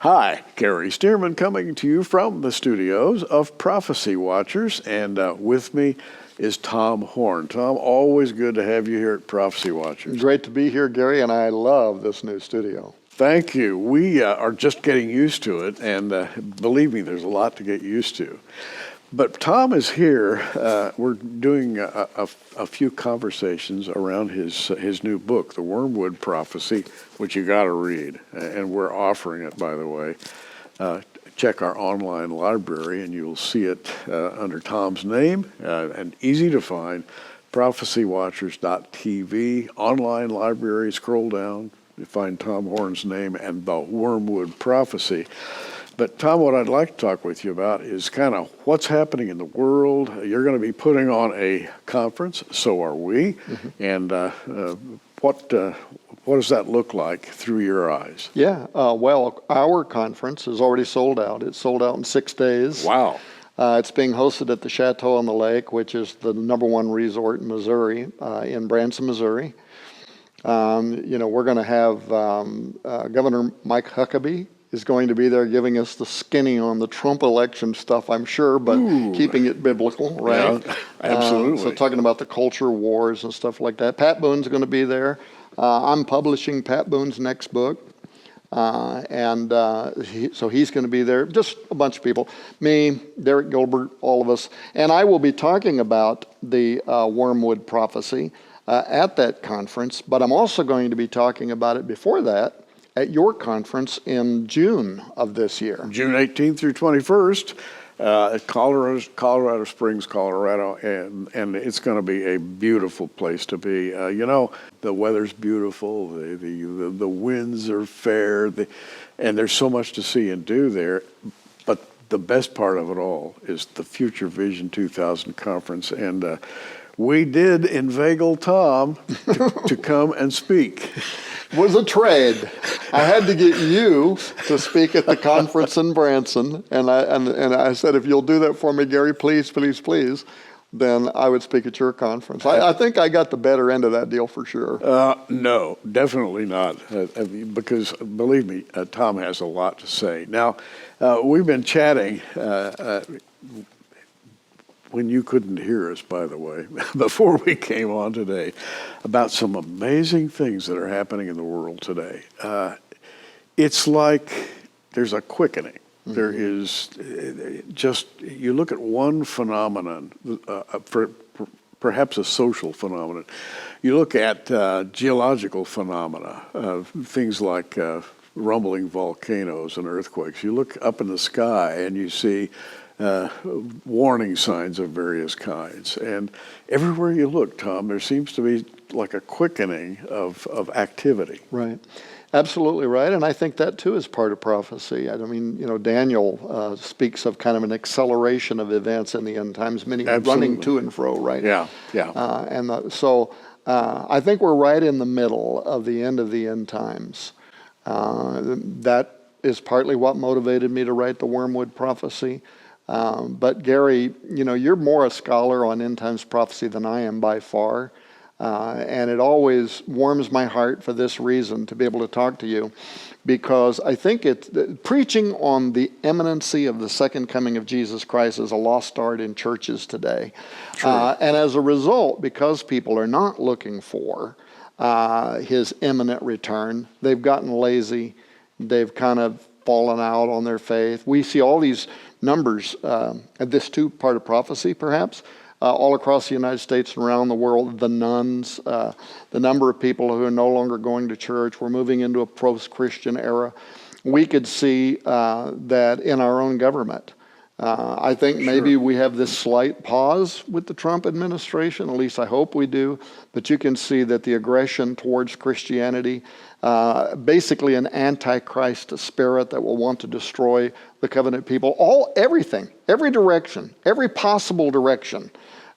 Hi, Gary Stearman coming to you from the studios of Prophecy Watchers, and with me is Tom Horn. Tom, always good to have you here at Prophecy Watchers. Great to be here, Gary, and I love this new studio. Thank you. We are just getting used to it, and believe me, there's a lot to get used to. But Tom is here. We're doing a few conversations around his new book, The Wormwood Prophecy, which you got to read, and we're offering it, by the way. Check our online library, and you'll see it under Tom's name, and easy to find, prophecywatchers.tv, online library. Scroll down, you find Tom Horn's name and The Wormwood Prophecy. But Tom, what I'd like to talk with you about is kind of what's happening in the world. You're going to be putting on a conference, so are we, and what does that look like through your eyes? Yeah, well, our conference is already sold out. It's sold out in 6 days. Wow. It's being hosted at the Chateau on the Lake, which is the #1 resort in Missouri, in Branson, Missouri. We're going to have Governor Mike Huckabee is going to be there giving us the skinny on the Trump election stuff, I'm sure, but keeping it biblical, right? Yeah, absolutely. So talking about the culture wars and stuff like that. Pat Boone's going to be there. I'm publishing Pat Boone's next book. So he's going to be there. Just a bunch of people. Me, Derek Gilbert, all of us. And I will be talking about the Wormwood Prophecy at that conference, but I'm also going to be talking about it before that at your conference in June of this year. June 18th through 21st at Colorado Springs, Colorado, and it's going to be a beautiful place to be. The weather's beautiful, the winds are fair, and there's so much to see and do there. But the best part of it all is the Future Vision 2000 conference, and we did inveigle Tom to come and speak. Was a trade. I had to get you to speak at the conference in Branson, and I said, if you'll do that for me, Gary, please, please, please, then I would speak at your conference. I think I got the better end of that deal for sure. No, definitely not, because believe me, Tom has a lot to say. Now, we've been chatting when you couldn't hear us, by the way, before we came on today, about some amazing things that are happening in the world today. It's like there's a quickening. There is you look at one phenomenon, perhaps a social phenomenon. You look at geological phenomena, things like rumbling volcanoes and earthquakes. You look up in the sky and you see warning signs of various kinds. And everywhere you look, Tom, there seems to be like a quickening of activity. Right. Absolutely right. And I think that too is part of prophecy. I mean, Daniel speaks of kind of an acceleration of events in the end times, many running to and fro, right? Yeah. So I think we're right in the middle of the end of the end times. That is partly what motivated me to write the Wormwood Prophecy. But Gary, you're more a scholar on end times prophecy than I am by far. And it always warms my heart for this reason to be able to talk to you, because I think preaching on the imminency of the second coming of Jesus Christ is a lost art in churches today. And as a result, because people are not looking for his imminent return, they've gotten lazy. They've kind of fallen out on their faith. We see all these numbers, this too part of prophecy perhaps, all across the United States and around the world, the nuns, the number of people who are no longer going to church. We're moving into a post-Christian era. We could see that in our own government. I think maybe we have this slight pause with the Trump administration, at least I hope we do, but you can see that the aggression towards Christianity, basically an antichrist spirit that will want to destroy the covenant people, everything, every direction, every possible direction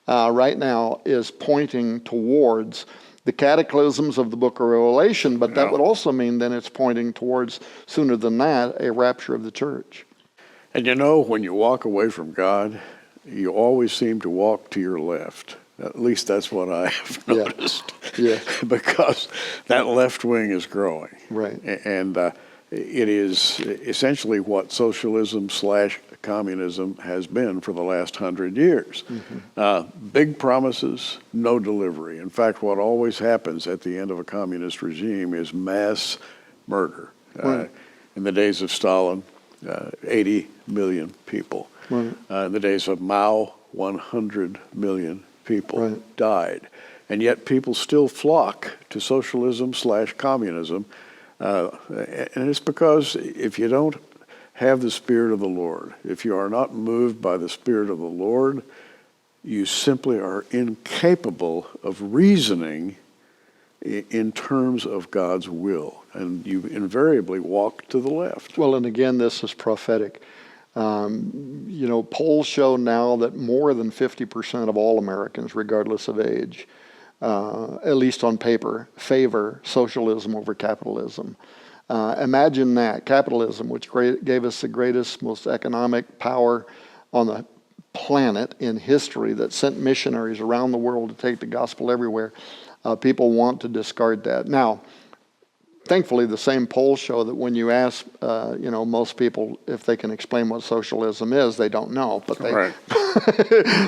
right now is pointing towards the cataclysms of the book of Revelation, but that would also mean then it's pointing towards, sooner than that, a rapture of the church. And when you walk away from God, you always seem to walk to your left. At least that's what I have noticed. Yeah. Because that left wing is growing. Right. And It is essentially what socialism / communism has been for the last 100 years. Big promises, no delivery. In fact, what always happens at the end of a communist regime is mass murder. In the days of Stalin, 80 million people. In the days of Mao, 100 million people died. And yet people still flock to socialism / communism. And it's because if you don't have the Spirit of the Lord, if you are not moved by the Spirit of the Lord, you simply are incapable of reasoning in terms of God's will. And you invariably walk to the left. Well, and again, this is prophetic. Polls show now that more than 50% of all Americans, regardless of age, at least on paper, favor socialism over capitalism. Imagine that, capitalism, which gave us the greatest, most economic power on the planet in history, that sent missionaries around the world to take the gospel everywhere. People want to discard that. Now, thankfully, the same polls show that when you ask, most people if they can explain what socialism is, they don't know, but they,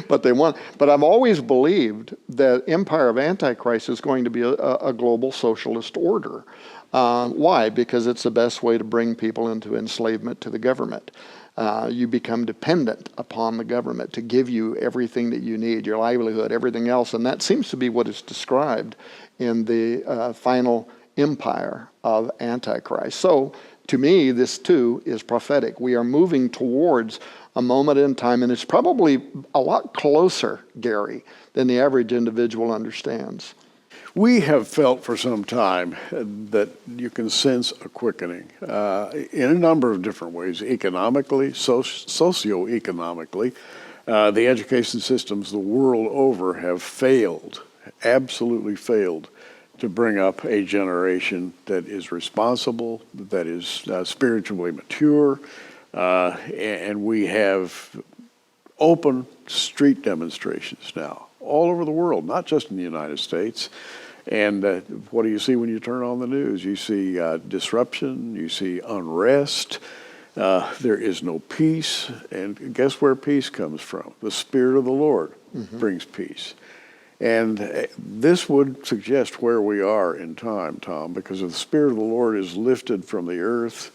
but they want. But I've always believed that empire of Antichrist is going to be a global socialist order. Why? Because it's the best way to bring people into enslavement to the government. You become dependent upon the government to give you everything that you need, your livelihood, everything else, and that seems to be what is described in the final empire of Antichrist. So, to me, this too is prophetic. We are moving towards a moment in time, and it's probably a lot closer, Gary, than the average individual understands. We have felt for some time that you can sense a quickening in a number of different ways, economically, socioeconomically. The education systems the world over have failed, absolutely failed, to bring up a generation that is responsible, that is spiritually mature, and we have open street demonstrations now all over the world, not just in the United States. And what do you see when you turn on the news? You see disruption, you see unrest, there is no peace, and guess where peace comes from? The Spirit of the Lord brings peace. And this would suggest where we are in time, Tom, because if the Spirit of the Lord is lifted from the earth,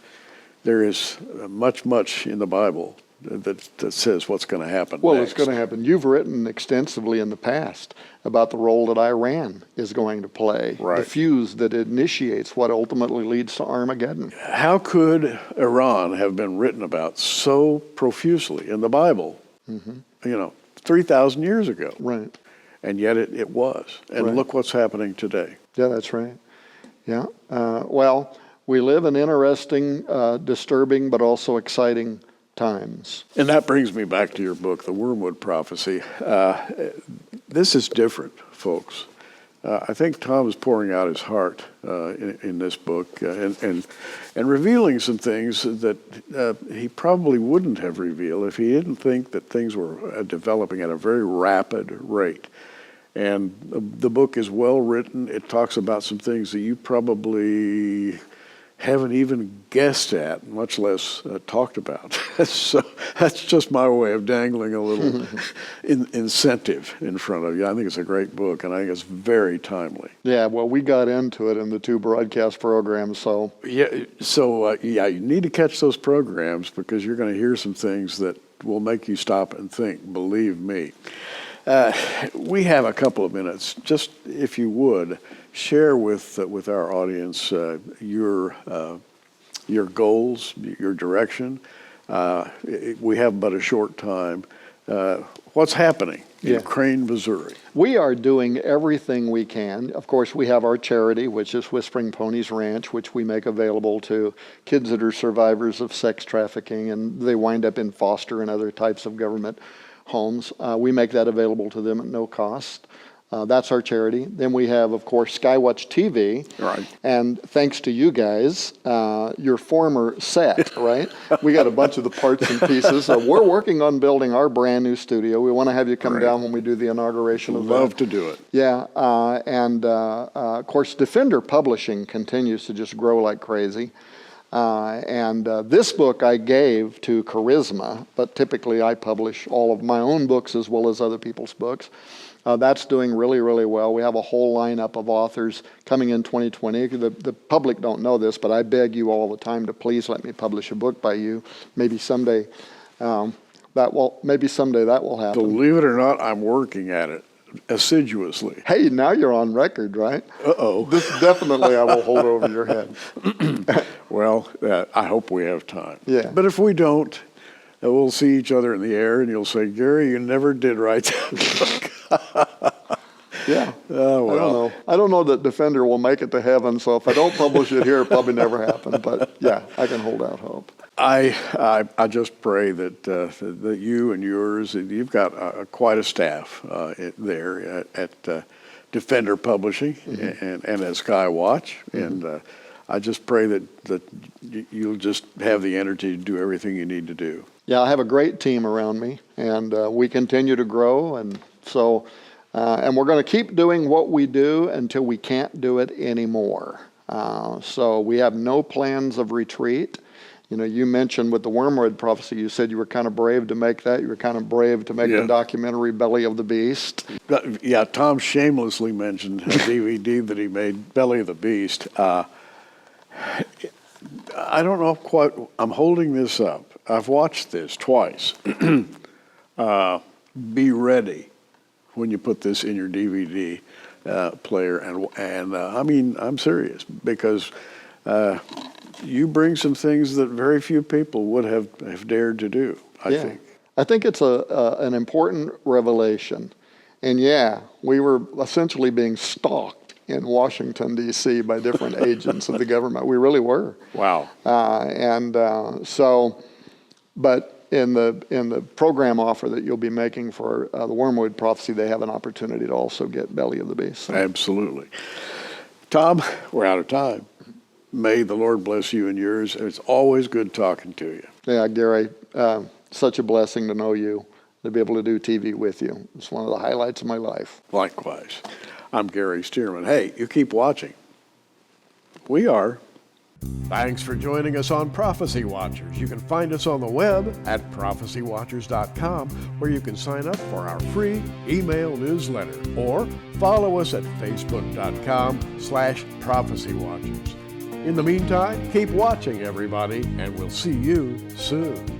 there is much in the Bible that says what's going to happen Well, next. It's going to happen. You've written extensively in the past about the role that Iran is going to play, the fuse that initiates what ultimately leads to Armageddon. How could Iran have been written about so profusely in the Bible, 3,000 years ago? Right. And yet it was. And look what's happening today. Yeah, that's right. Yeah. Well, we live in interesting, disturbing, but also exciting times. And that brings me back to your book, The Wormwood Prophecy. This is different, folks. I think Tom is pouring out his heart in this book and revealing some things that he probably wouldn't have revealed if he didn't think that things were developing at a very rapid rate. And the book is well written. It talks about some things that you probably haven't even guessed at, much less talked about. So that's just my way of dangling a little incentive in front of you. I think it's a great book, and I think it's very timely. Yeah, well, we got into it in the 2 broadcast programs, so. Yeah, so you need to catch those programs because you're going to hear some things that will make you stop and think, believe me. We have a couple of minutes. Just, if you would, share with our audience your goals, your direction. We have but a short time. What's happening in Crane, Missouri? We are doing everything we can. Of course, we have our charity, which is Whispering Ponies Ranch, which we make available to kids that are survivors of sex trafficking, and they wind up in foster and other types of government homes. We make that available to them at no cost. That's our charity. Then we have, of course, Skywatch TV. Right. And thanks to you guys, your former set, right? We got a bunch of the parts and pieces. So we're working on building our brand new studio. We want to have you come down when we do the inauguration of that. Love to do it. Yeah. And of course, Defender Publishing continues to just grow like crazy. This book I gave to Charisma, but typically I publish all of my own books as well as other people's books. That's doing really, really well. We have a whole lineup of authors coming in 2020. The public don't know this, but I beg you all the time to please let me publish a book by you. Maybe someday that will happen. Believe it or not, I'm working at it assiduously. Hey, now you're on record, right? Uh-oh. This definitely I will hold over your head. Well, I hope we have time. Yeah. But if we don't, we'll see each other in the air, and you'll say, Gary, you never did write that book. Yeah. Oh, well. I don't know that Defender will make it to heaven, so if I don't publish it here, it'll probably never happen. But yeah, I can hold out hope. I just pray that you and yours, you've got quite a staff there at Defender Publishing and at Skywatch, and I just pray that you'll just have the energy to do everything you need to do. Yeah, I have a great team around me, and we continue to grow, and so and we're going to keep doing what we do until we can't do it anymore. So we have no plans of retreat. You know, you mentioned with the Wormwood Prophecy, you said you were kind of brave to make that. You were kind of brave to make the documentary Belly of the Beast. Yeah, Tom shamelessly mentioned a DVD that he made, Belly of the Beast. I don't know quite, I'm holding this up. I've watched this twice. Be ready when you put this in your DVD player. And I mean, I'm serious, because you bring some things that very few people would have dared to do, I think. I think it's an important revelation. And yeah, we were essentially being stalked in Washington, D.C. by different agents of the government. We really were. Wow. But in the program offer that you'll be making for the Wormwood Prophecy, they have an opportunity to also get Belly of the Beast. So. Absolutely. Tom, we're out of time. May the Lord bless you and yours. It's always good talking to you. Yeah, Gary, such a blessing to know you, to be able to do TV with you. It's one of the highlights of my life. Likewise. I'm Gary Stearman. Hey, you keep watching. We are. Thanks for joining us on Prophecy Watchers. You can find us on the web at prophecywatchers.com, where you can sign up for our free email newsletter, or follow us at facebook.com/prophecywatchers. In the meantime, keep watching, everybody, and we'll see you soon.